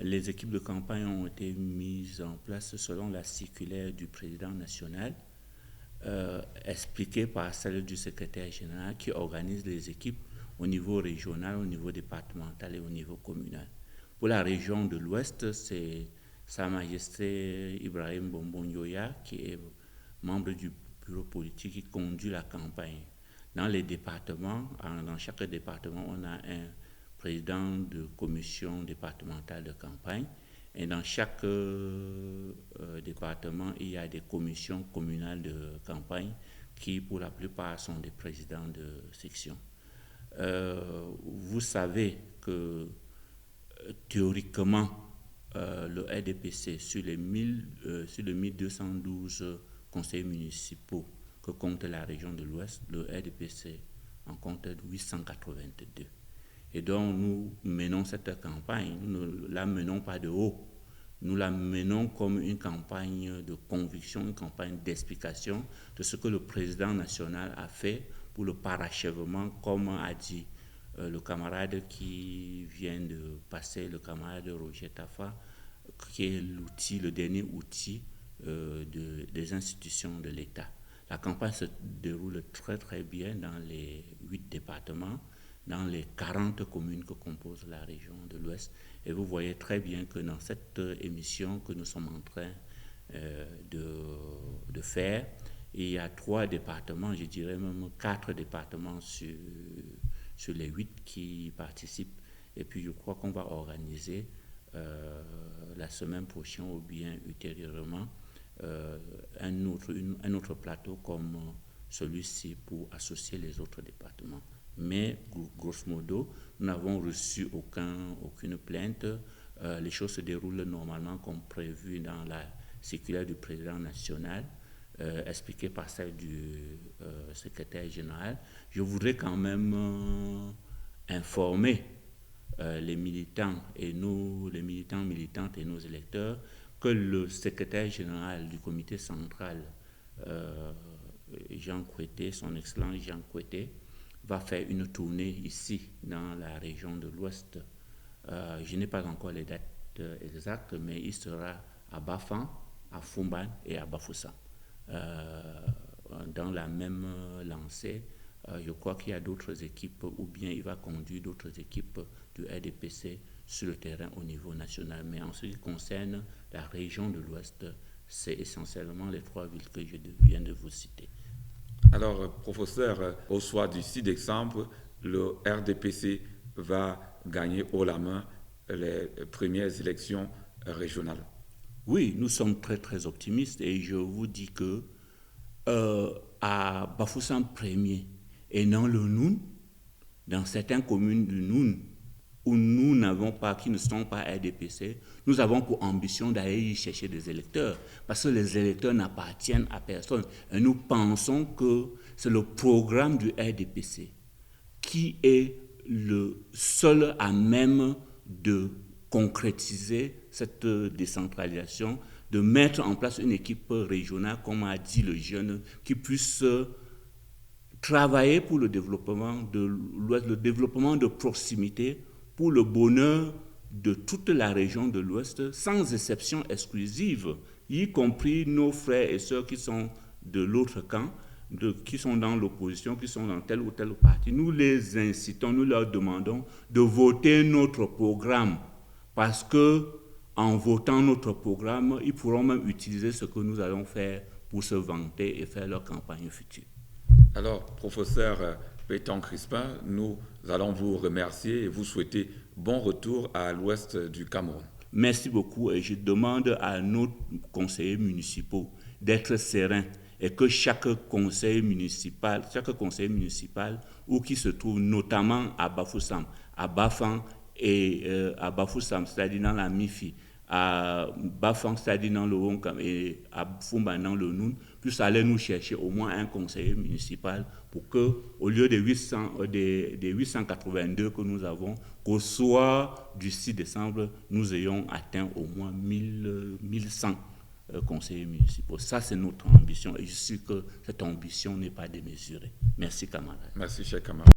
Les équipes de campagne ont été mises en place selon la circulaire du président national, expliquée par celle du secrétaire général qui organise les équipes au niveau régional, au niveau départemental et au niveau communal. Pour la région de l'Ouest, c'est Sa Majesté Ibrahim Bombon-Yoya qui est membre du bureau politique qui conduit la campagne. Dans les départements, dans chaque département, on a un président de commission départementale de campagne. Et dans chaque département, il y a des commissions communales de campagne qui, pour la plupart, sont des présidents de section. Vous savez que théoriquement, le RDPC, sur les 1212 conseils municipaux que compte la région de l'Ouest, le RDPC en compte 882. Et donc nous menons cette campagne, nous ne la menons pas de haut, nous la menons comme une campagne de conviction, une campagne d'explication de ce que le président national a fait pour le parachèvement, comme a dit le camarade qui vient de passer, le camarade Roger Tafa, qui est l'outil, le dernier outil des institutions de l'État. La campagne se déroule très très bien dans les 8 départements, dans les 40 communes que compose la région de l'Ouest. Et vous voyez très bien que dans cette émission que nous sommes en train de faire, il y a 3 départements, je dirais même 4 départements sur les 8 qui participent. Et puis je crois qu'on va organiser la semaine prochaine ou bien ultérieurement un autre plateau comme celui-ci pour associer les autres départements. Mais grosso modo, nous n'avons reçu aucune plainte. Les choses se déroulent normalement comme prévu dans la circulaire du président national, expliquée par celle du secrétaire général. Je voudrais quand même informer les militants et nous, les militants, militantes et nos électeurs, que le secrétaire général du comité central, Jean Kouété, son excellence Jean Kouété, va faire une tournée ici dans la région de l'Ouest. Je n'ai pas encore les dates exactes, mais il sera à Bafang, à Foumban et à Bafoussam. Dans la même lancée, je crois qu'il y a d'autres équipes, ou bien il va conduire d'autres équipes du RDPC sur le terrain au niveau national. Mais en ce qui concerne la région de l'Ouest, c'est essentiellement les 3 villes que je viens de vous citer. Alors, professeur, au soir du 6 décembre, le RDPC va gagner haut la main les premières élections régionales. Oui, nous sommes très très optimistes et je vous dis que à Bafoussam premier et dans le Noun, dans certaines communes du Noun, où nous n'avons pas, qui ne sont pas RDPC, nous avons pour ambition d'aller y chercher des électeurs, parce que les électeurs n'appartiennent à personne. Et nous pensons que c'est le programme du RDPC qui est le seul à même de concrétiser cette décentralisation, de mettre en place une équipe régionale, comme a dit le jeune, qui puisse travailler pour le développement de l'Ouest, le développement de proximité, pour le bonheur de toute la région de l'Ouest, sans exception exclusive, y compris nos frères et sœurs qui sont de l'autre camp, qui sont dans l'opposition, qui sont dans tel ou tel parti. Nous les incitons, nous leur demandons de voter notre programme, parce que en votant notre programme, ils pourront même utiliser ce que nous allons faire pour se vanter et faire leur campagne future. Alors, professeur Pétan Crispin, nous allons vous remercier et vous souhaiter bon retour à l'ouest du Cameroun. Merci beaucoup et je demande à nos conseillers municipaux d'être sereins et que chaque conseil municipal où qui se trouve notamment à Bafoussam, à Bafang et à Bafoussam, c'est-à-dire dans la Mifi, à Bafang, c'est-à-dire dans le Wonkam et à Foumban dans le Noun, puisse aller nous chercher au moins un conseiller municipal pour que, au lieu des 882 que nous avons, qu'au soir du 6 décembre, nous ayons atteint au moins 1100 conseillers municipaux. Ça, c'est notre ambition et je suis sûr que cette ambition n'est pas démesurée. Merci, camarades. Merci, cher camarade.